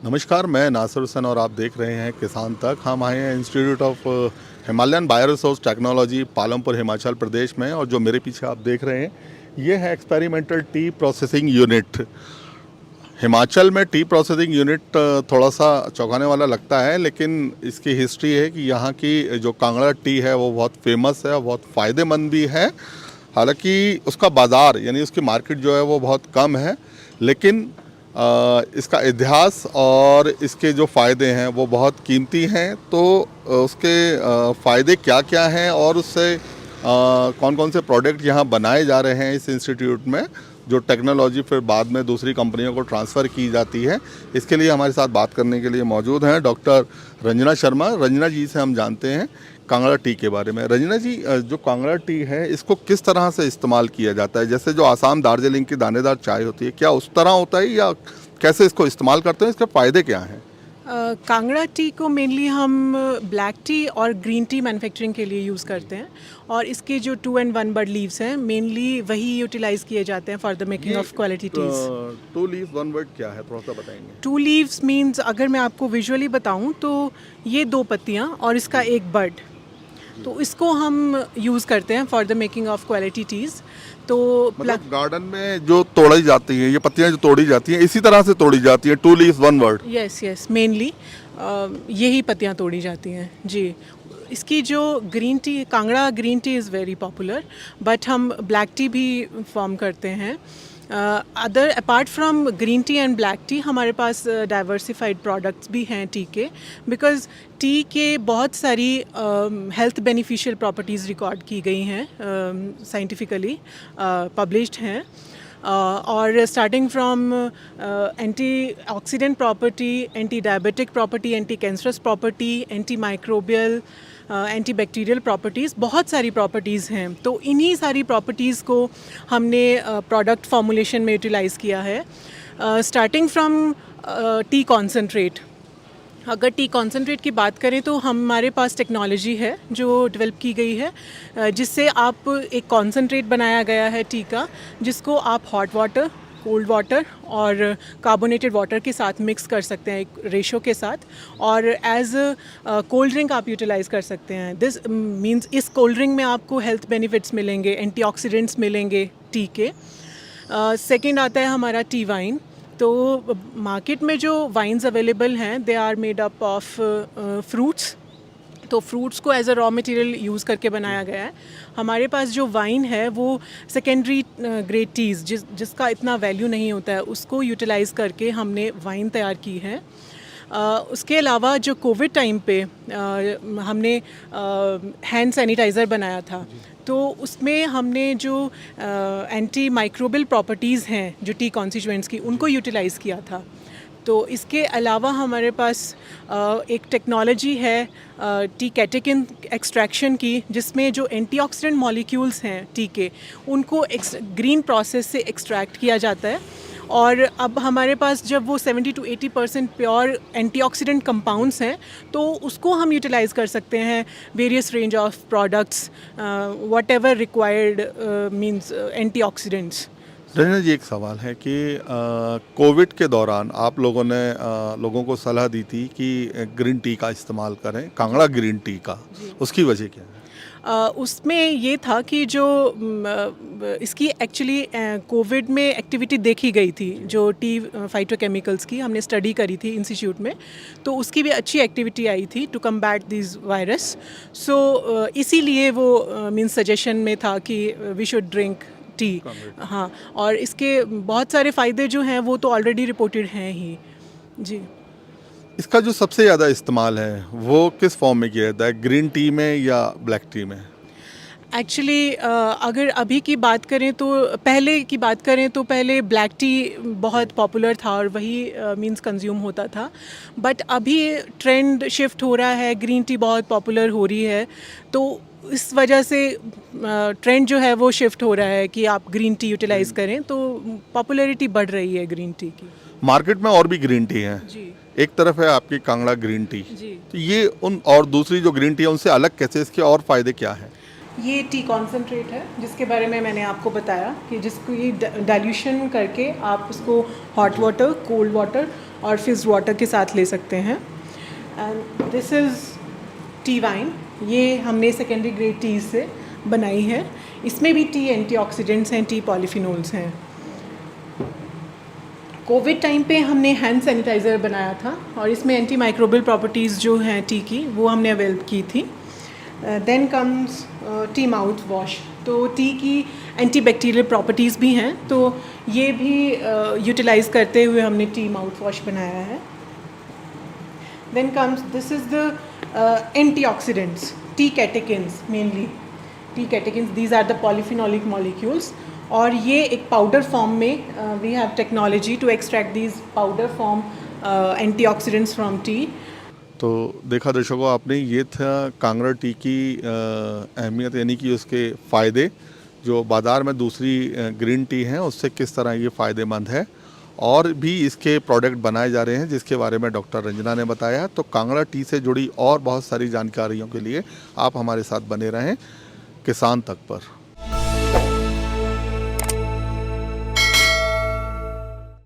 नमस्कार, मैं नासिर हुसैन और आप देख रहे हैं किसान तक। हम आए हैं institute of Himalayan bioresource technology Palampur Himachal Pradesh में, और जो मेरे पीछे आप देख रहे हैं ये है experimental T processing unit. Himachal में टी प्रोसेसिंग यूनिट थोड़ा सा चौंकाने वाला लगता है, लेकिन इसकी हिस्ट्री है कि यहाँ की जो कांगड़ा टी है वो बहुत फेमस है और बहुत फ़ायदेमंद भी है। हालांकि उसका बाज़ार यानी उसकी मार्केट जो है वो बहुत कम है, लेकिन इसका इतिहास और इसके जो फ़ायदे हैं वो बहुत कीमती हैं। तो उसके फ़ायदे क्या क्या हैं और उससे कौन कौन से प्रोडक्ट यहाँ बनाए जा रहे हैं इस इंस्टीट्यूट में, जो टेक्नोलॉजी फिर बाद में दूसरी कंपनियों को ट्रांसफ़र की जाती है, इसके लिए हमारे साथ बात करने के लिए मौजूद हैं डॉक्टर रंजना शर्मा। रंजना जी से हम जानते हैं कांगड़ा टी के बारे में। रंजना जी, जो कांगड़ा टी है इसको किस तरह से इस्तेमाल किया जाता है? जैसे जो आसाम दार्जिलिंग की दानेदार चाय होती है, क्या उस तरह होता है या कैसे इसको इस्तेमाल करते हैं? इसके फ़ायदे क्या हैं? कांगड़ा टी को मेनली हम ब्लैक टी और ग्रीन टी मैन्युफैक्चरिंग के लिए यूज़ करते हैं, और इसके जो 2 and 1 बड लीव्स हैं मेनली वही यूटिलाइज़ किए जाते हैं for the making of quality teas. 2 leaves 1 word क्या है, थोड़ा सा बताएंगे? 2 लीव्स मीन्स अगर मैं आपको विजुअली बताऊं तो ये 2 पत्तियां और इसका एक बड, तो इसको हम यूज़ करते हैं for the making of quality teas. तो मतलब गार्डन में जो तोड़ी जाती है, ये पत्तियां जो तोड़ी जाती हैं इसी तरह से तोड़ी जाती है, 2 लीव्स 1 वर्ड? यस मेनली यही पत्तियां तोड़ी जाती हैं जी। इसकी जो green tea, Kangra green tea is very popular, but हम ब्लैक टी भी फॉर्म करते हैं। Other apart from green tea and black T हमारे पास डाइवर्सिफाइड प्रोडक्ट्स भी हैं टी के, बिकॉज़ टी के बहुत सारी हेल्थ बेनिफिशियल प्रॉपर्टीज़ रिकॉर्ड की गई हैं, साइंटिफिकली पब्लिश्ड हैं। और starting from anti oxidant property, anti diabetic property, anti cancerous property, anti microbial, anti bacterial properties, बहुत सारी प्रॉपर्टीज़ हैं। तो इन्हीं सारी प्रॉपर्टीज़ को हमने प्रोडक्ट फॉर्मुलेशन में यूटिलाइज़ किया है। स्टार्टिंग फ्रॉम टी कॉन्सेंट्रेट, अगर टी कॉन्सेंट्रेट की बात करें तो हमारे पास टेक्नोलॉजी है जो डेवलप की गई है, जिससे आप एक कॉन्सेंट्रेट बनाया गया है टी का, जिसको आप हॉट वाटर, कोल्ड वाटर और कार्बोनेटेड वाटर के साथ मिक्स कर सकते हैं एक रेशो के साथ, और एज कोल्ड ड्रिंक आप यूटिलाइज़ कर सकते हैं। दिस मींस इस कोल्ड ड्रिंक में आपको हेल्थ बेनिफिट्स मिलेंगे, एंटीऑक्सीडेंट्स मिलेंगे टी के। सेकंड आता है हमारा टी वाइन। तो मार्केट में जो वाइन्स अवेलेबल हैं they are made up of fruits, तो फ्रूट्स को as a raw material use करके बनाया गया है। हमारे पास जो वाइन है वो सेकेंडरी ग्रेड टीज़ जिसका इतना वैल्यू नहीं होता है, उसको यूटिलाइज़ करके हमने वाइन तैयार की है। उसके अलावा जो कोविड टाइम पे हमने हैंड सैनिटाइज़र बनाया था, तो उसमें हमने जो एंटी माइक्रोबियल प्रॉपर्टीज़ हैं जो टी कॉन्स्टिट्यूएंट्स की, उनको यूटिलाइज़ किया था। तो इसके अलावा हमारे पास एक टेक्नोलॉजी है टी कैटेकिन एक्सट्रैक्शन की, जिसमें जो एंटीऑक्सीडेंट मॉलिक्यूल्स हैं टी के, उनको ग्रीन प्रोसेस से एक्सट्रैक्ट किया जाता है। और अब हमारे पास जब वो 70 to 80% प्योर एंटीऑक्सीडेंट कंपाउंड्स हैं, तो उसको हम यूटिलाइज़ कर सकते हैं various range of products, whatever required means antioxidants. Ranjana ji, एक सवाल है कि कोविड के दौरान आप लोगों ने लोगों को सलाह दी थी कि ग्रीन टी का इस्तेमाल करें, कांगड़ा ग्रीन टी का, उसकी वजह क्या है? उसमें ये था कि जो इसकी एक्चुअली कोविड में एक्टिविटी देखी गई थी, जो टी फाइटोकेमिकल्स की हमने स्टडी करी थी इंस्टीट्यूट में, तो उसकी भी अच्छी एक्टिविटी आई थी टू कम्बैट दिस वायरस। सो इसीलिए वो मीन्स सजेशन में था कि वी शुड ड्रिंक टी। हाँ, और इसके बहुत सारे फ़ायदे जो हैं वो तो ऑलरेडी रिपोर्टेड हैं ही जी। इसका जो सबसे ज़्यादा इस्तेमाल है वो किस फॉर्म में किया जाता है, ग्रीन टी में या ब्लैक टी में? एक्चुअली अगर अभी की बात करें तो पहले की बात करें तो पहले ब्लैक टी बहुत पॉपुलर था और वही मींस कंज्यूम होता था, बट अभी ट्रेंड शिफ्ट हो रहा है, ग्रीन टी बहुत पॉपुलर हो रही है, तो इस वजह से ट्रेंड जो है वो शिफ्ट हो रहा है कि आप ग्रीन टी यूटिलाइज़ करें, तो पॉपुलैरिटी बढ़ रही है ग्रीन टी की। मार्केट में और भी ग्रीन टी है, जी एक तरफ है आपकी कांगड़ा ग्रीन टी, जी। तो ये उन और दूसरी जो ग्रीन टी है उनसे अलग कैसे, इसके और फायदे क्या हैं? ये टी कॉन्सेंट्रेट है जिसके बारे में मैंने आपको बताया कि जिसको ये डाइल्यूशन करके आप उसको हॉट वाटर, कोल्ड वाटर और फिज्ड वाटर के साथ ले सकते हैं। And this is T wine, ये हमने सेकेंडरी ग्रेड टी से बनाई है। इसमें भी टी एंटीऑक्सीडेंट्स हैं, टी पॉलीफिनोल्स हैं। कोविड टाइम पे हमने हैंड सैनिटाइज़र बनाया था और इसमें एंटी माइक्रोबियल प्रॉपर्टीज़ जो हैं टी की, वो हमने अवेल की थी। Then comes tea mouth wash, तो टी की एंटी बैक्टीरियल प्रॉपर्टीज़ भी हैं, तो ये भी यूटिलाइज़ करते हुए हमने टी माउथ वॉश बनाया है। Then comes this is the antioxidants, tea catechins mainly, tea catechins, these are the polyphenolic molecules. और ये एक पाउडर फॉर्म में we have technology to extract these powder form antioxidants from tea. तो देखा दर्शकों आपने, ये था कांगड़ा टी की अहमियत, यानी कि उसके फ़ायदे जो बाज़ार में दूसरी ग्रीन टी हैं उससे किस तरह ये फ़ायदेमंद है। और भी इसके प्रोडक्ट बनाए जा रहे हैं जिसके बारे में डॉक्टर रंजना ने बताया। तो कांगड़ा टी से जुड़ी और बहुत सारी जानकारियों के लिए आप हमारे साथ बने रहें किसान तक पर।